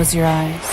Close your eyes.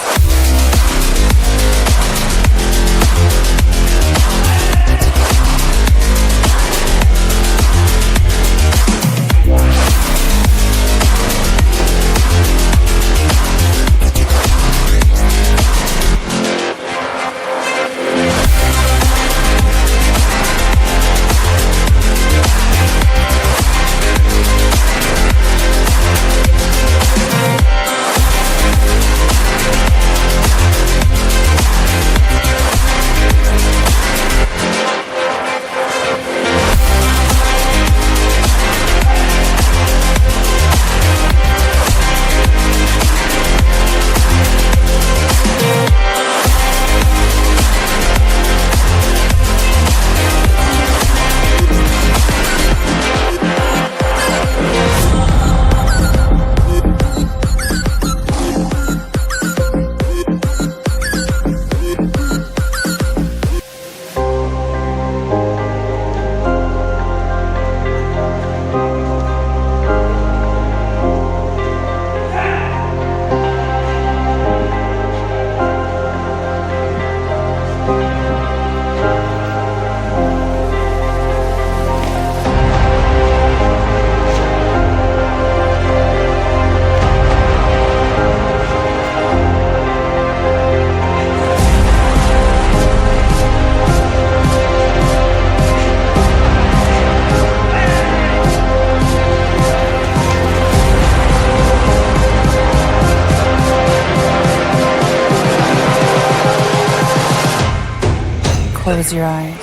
Close your eyes.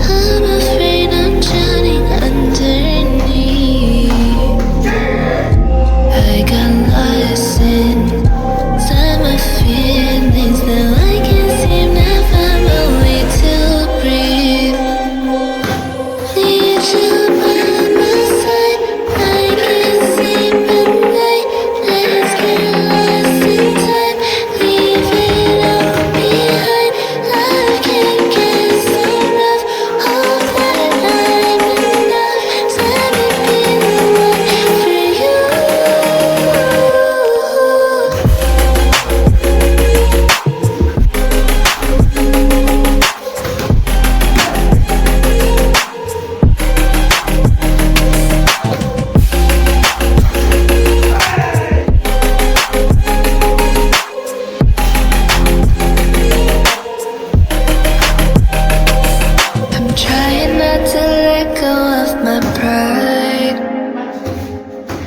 I'm afraid I'm drowning underneath. I got lost inside my feelings. Now I can't seem to find my way to breathe. Need you by my side. I can't sleep at night. Let's get lost in time. Leave it all behind. Love can get so rough. Hope that I'm enough. Let me be the one for you. I'm trying not to let go of my pride,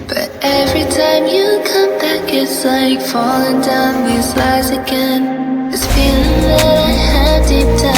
but every time you come back, it's like falling down these lies again. This feeling that I have deep down